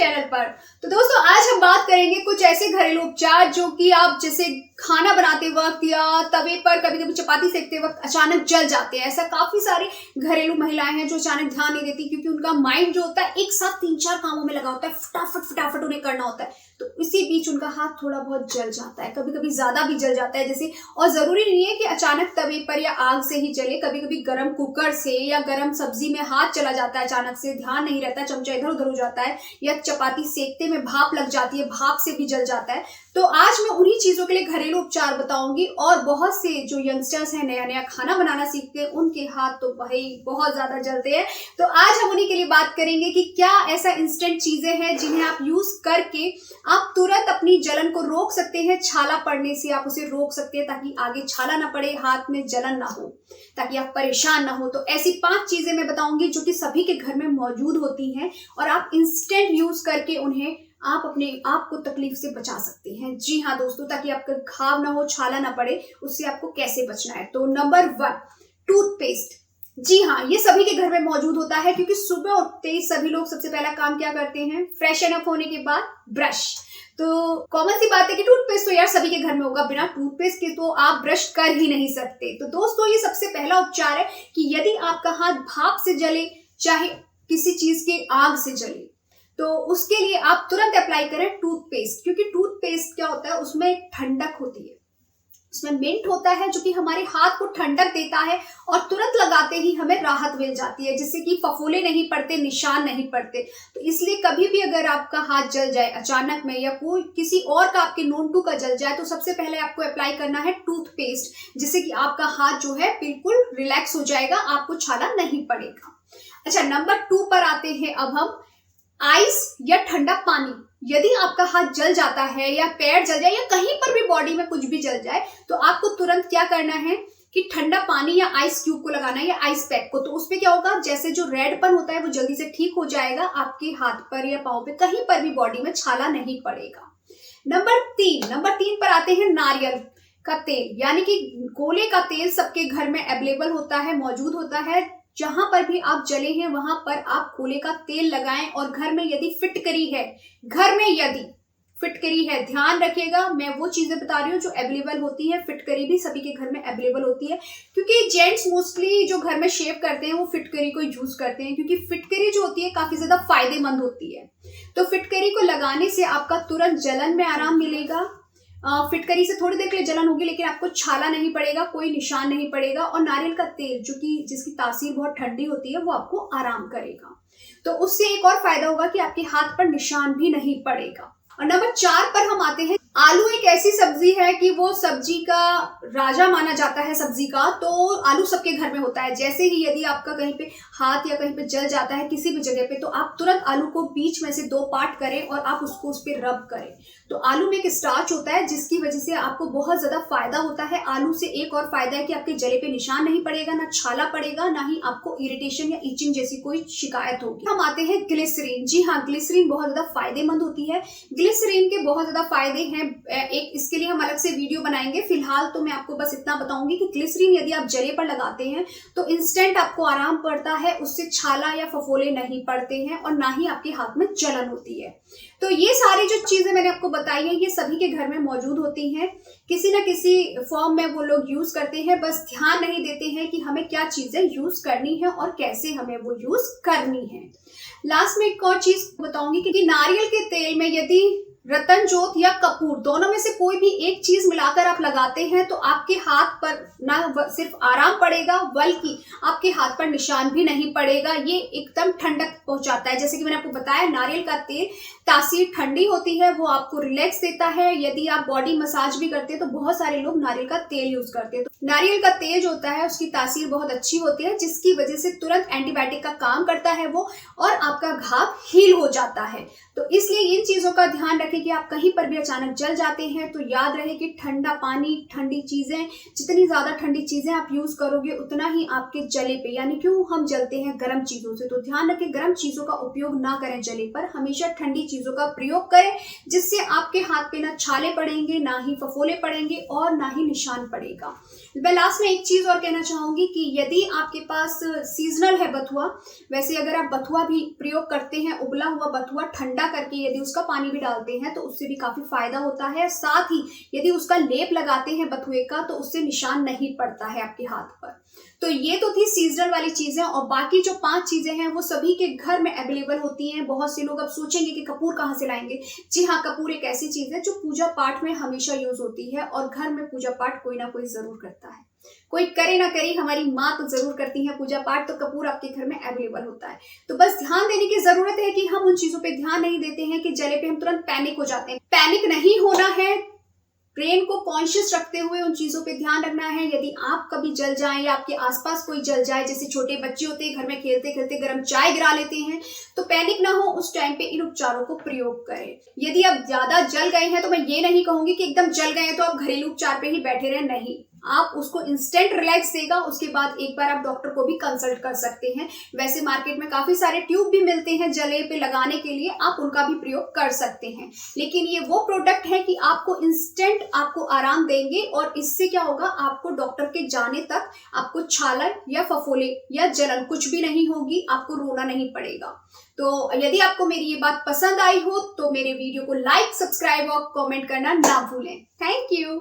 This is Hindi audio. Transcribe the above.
चैनल पर। तो दोस्तों आज हम बात करेंगे कुछ ऐसे घरेलू उपचार जो कि आप जैसे खाना बनाते वक्त या तवे पर कभी कभी चपाती सेकते वक्त अचानक जल जाते हैं। ऐसा काफी सारी घरेलू महिलाएं हैं जो अचानक ध्यान नहीं देती क्योंकि उनका माइंड जो होता है एक साथ 3-4 कामों में लगा होता है, फटाफट उन्हें करना होता है, तो इसी बीच उनका हाथ थोड़ा बहुत जल जाता है, कभी कभी ज्यादा भी जल जाता है जैसे। और जरूरी नहीं है कि अचानक तवे पर या आग से ही जले, कभी कभी गर्म कुकर से या गर्म सब्जी में हाथ चला जाता है, अचानक से ध्यान नहीं रहता, चमचा इधर उधर हो जाता है, या चपाती सेकते में भाप लग जाती है, भाप से भी जल जाता है। तो आज मैं उन्हीं चीजों के लिए घरेलू उपचार बताऊंगी। और बहुत से जो यंगस्टर्स हैं नया नया खाना बनाना सीखते हैं, उनके हाथ तो भाई बहुत ज्यादा जलते हैं। तो आज हम उन्हीं के लिए बात करेंगे कि क्या ऐसा इंस्टेंट चीजें हैं जिन्हें आप यूज करके आप तुरंत अपनी जलन को रोक सकते हैं, छाला पड़ने से आप उसे रोक सकते हैं ताकि आगे छाला ना पड़े, हाथ में जलन ना हो, ताकि आप परेशान ना हो। तो ऐसी 5 चीजें मैं बताऊंगी जो कि सभी के घर में मौजूद होती हैं और आप इंस्टेंट यूज करके उन्हें आप अपने आप को तकलीफ से बचा सकते हैं। जी हाँ दोस्तों, ताकि आपका घाव ना हो, छाला ना पड़े, उससे आपको कैसे बचना है। तो नंबर 1, टूथपेस्ट। जी हाँ, ये सभी के घर में मौजूद होता है क्योंकि सुबह उठते ही सभी लोग सबसे पहला काम क्या करते हैं, फ्रेशन अप होने के बाद ब्रश। तो कॉमन सी बात है कि टूथपेस्ट तो यार सभी के घर में होगा, बिना टूथपेस्ट के तो आप ब्रश कर ही नहीं सकते। तो दोस्तों ये सबसे पहला उपचार है कि यदि आपका हाथ भाप से जले, चाहे किसी चीज के आग से जले, तो उसके लिए आप तुरंत अप्लाई करें टूथपेस्ट। क्योंकि टूथपेस्ट क्या होता है, उसमें ठंडक होती है, उसमें मिंट होता है जो कि हमारे हाथ को ठंडक देता है और तुरंत लगाते ही हमें राहत मिल जाती है, जिससे कि फफोले नहीं पड़ते, निशान नहीं पड़ते। तो इसलिए कभी भी अगर आपका हाथ जल जाए अचानक में या कोई किसी और का आपके नोन का जल जाए, तो सबसे पहले आपको अप्लाई करना है टूथपेस्ट, जिससे कि आपका हाथ जो है बिल्कुल रिलैक्स हो जाएगा, आपको छाला नहीं पड़ेगा। अच्छा, नंबर 2 पर आते हैं अब हम। आइस या ठंडा पानी। यदि आपका हाथ जल जाता है या पैर जल जाए या कहीं पर भी बॉडी में कुछ भी जल जाए, तो आपको तुरंत क्या करना है कि ठंडा पानी या आइस क्यूब को लगाना है या आइस पैक को। तो उसमें क्या होगा, जैसे जो रेडपन होता है वो जल्दी से ठीक हो जाएगा, आपके हाथ पर या पाँव पे कहीं पर भी बॉडी में छाला नहीं पड़ेगा। नंबर 3 पर आते हैं नारियल का तेल, यानी कि गोले का तेल सबके घर में अवेलेबल होता है, मौजूद होता है। जहां पर भी आप जले हैं वहां पर आप कोले का तेल लगाएं। और घर में यदि फिटकरी है, ध्यान रखिएगा, मैं वो चीजें बता रही हूँ जो अवेलेबल होती है। फिटकरी भी सभी के घर में अवेलेबल होती है क्योंकि जेंट्स मोस्टली जो घर में शेव करते हैं वो फिटकरी को यूज करते हैं, क्योंकि फिटकरी जो होती है काफी ज्यादा फायदेमंद होती है। तो फिटकरी को लगाने से आपका तुरंत जलन में आराम मिलेगा। फिटकरी से थोड़ी देर के लिए जलन होगी लेकिन आपको छाला नहीं पड़ेगा, कोई निशान नहीं पड़ेगा। और नारियल का तेल जो कि जिसकी तासीर बहुत ठंडी होती है वो आपको आराम करेगा। तो उससे एक और फायदा होगा कि आपके हाथ पर निशान भी नहीं पड़ेगा। और नंबर 4 पर हम आते हैं। आलू एक ऐसी सब्जी है कि वो सब्जी का राजा माना जाता है सब्जी का। तो आलू सबके घर में होता है। जैसे ही यदि आपका कहीं पे हाथ या कहीं पे जल जाता है किसी भी जगह पे, तो आप तुरंत आलू को बीच में से 2 पार्ट करें और आप उसको उस पर रब करें। तो आलू में एक स्टार्च होता है जिसकी वजह से आपको बहुत ज्यादा फायदा होता है। आलू से एक और फायदा है कि आपके जले पे निशान नहीं पड़ेगा, ना छाला पड़ेगा, ना ही आपको इरिटेशन या इचिंग जैसी कोई शिकायत होगी। हम आते हैं ग्लिसरीन। जी हाँ, ग्लिसरीन बहुत ज्यादा फायदेमंद होती है। ग्लिसरीन के बहुत ज्यादा फायदे हैं, एक इसके लिए हम अलग से वीडियो बनाएंगे। फिलहाल तो मैं आपको बस इतना बताऊंगी कि ग्लिसरीन यदि आप जले पर लगाते हैं तो इंस्टेंट आपको आराम पड़ता है, उससे छाला या फफोले नहीं पड़ते हैं और ना ही आपके हाथ में जलन होती है। तो ये सारी जो चीजें मैंने आपको बताई है ये सभी के घर में मौजूद होती हैं, किसी ना किसी फॉर्म में वो लोग यूज करते हैं, बस ध्यान नहीं देते हैं कि हमें क्या चीजें यूज करनी है और कैसे हमें वो यूज करनी है। लास्ट में एक और चीज बताऊंगी कि नारियल के तेल में यदि रतन जोत या कपूर दोनों में से कोई भी एक चीज मिलाकर आप लगाते हैं तो आपके हाथ पर ना सिर्फ आराम पड़ेगा बल्कि आपके हाथ पर निशान भी नहीं पड़ेगा। ये एकदम ठंडक पहुंचाता है। जैसे कि मैंने आपको बताया, नारियल का तेल तासीर ठंडी होती है, वो आपको रिलैक्स देता है। यदि आप बॉडी मसाज भी करते हैं तो बहुत सारे लोग नारियल का तेल यूज करते हैं। तो नारियल का तेल जो होता है उसकी तासीर बहुत अच्छी होती है, जिसकी वजह से तुरंत एंटीबायोटिक का काम करता है वो, और आपका घाव हील हो जाता है। तो इसलिए इन चीजों का ध्यान रखें कि आप कहीं पर भी अचानक जल जाते हैं तो याद रहे कि ठंडा पानी, ठंडी चीजें, जितनी ज्यादा ठंडी चीजें आप यूज करोगे उतना ही आपके जले पे, यानी क्यों हम जलते हैं गर्म चीजों से, तो ध्यान रखें गर्म चीजों का उपयोग ना करें जले पर, हमेशा ठंडी चीजों का प्रयोग करें, जिससे आपके हाथ पे ना छाले पड़ेंगे, ना ही फफोले पड़ेंगे और ना ही निशान पड़ेगा। मैं लास्ट में एक चीज और कहना चाहूंगी कि यदि आपके पास सीजनल है बथुआ, वैसे अगर आप बथुआ भी प्रयोग करते हैं, उबला हुआ बथुआ ठंडा करके यदि उसका पानी भी डालते हैं तो उससे भी काफी फायदा होता है। साथ ही यदि उसका लेप लगाते हैं बथुए का तो उससे निशान नहीं पड़ता है आपके हाथ पर। तो ये तो थी सीजनल वाली चीजें, और बाकी जो 5 चीजें हैं वो सभी के घर में अवेलेबल होती हैं। बहुत से लोग अब सोचेंगे कि कपूर कहाँ से लाएंगे। जी हाँ, कपूर एक ऐसी चीज है जो पूजा पाठ में हमेशा यूज होती है, और घर में पूजा पाठ कोई ना कोई जरूर करता है। कोई करे ना करे, हमारी माँ तो जरूर करती है पूजा पाठ, तो कपूर आपके घर में अवेलेबल होता है। तो बस ध्यान देने की जरूरत है कि हम उन चीजों पे ध्यान नहीं देते हैं कि जले पे हम तुरंत पैनिक हो जाते हैं। पैनिक नहीं होना है, ब्रेन को कॉन्शियस रखते हुए उन चीजों पे ध्यान रखना है। यदि आप कभी जल जाएं या आपके आसपास कोई जल जाए, जैसे छोटे बच्चे होते हैं घर में खेलते खेलते गर्म चाय गिरा लेते हैं, तो पैनिक ना हो, उस टाइम पे इन उपचारों को प्रयोग करें। यदि आप ज्यादा जल गए हैं तो मैं ये नहीं कहूंगी कि एकदम जल गए हैं तो आप घरेलू उपचार पे ही बैठे रहें, नहीं। आप उसको इंस्टेंट रिलैक्स देगा, उसके बाद एक बार आप डॉक्टर को भी कंसल्ट कर सकते हैं। वैसे मार्केट में काफी सारे ट्यूब भी मिलते हैं जले पे लगाने के लिए, आप उनका भी प्रयोग कर सकते हैं। लेकिन ये वो प्रोडक्ट है कि आपको इंस्टेंट आपको आराम देंगे, और इससे क्या होगा, आपको डॉक्टर के जाने तक आपको छाला या फफोले या जलन कुछ भी नहीं होगी, आपको रोना नहीं पड़ेगा। तो यदि आपको मेरी ये बात पसंद आई हो तो मेरे वीडियो को लाइक, सब्सक्राइब और कमेंट करना ना भूलें। Thank you.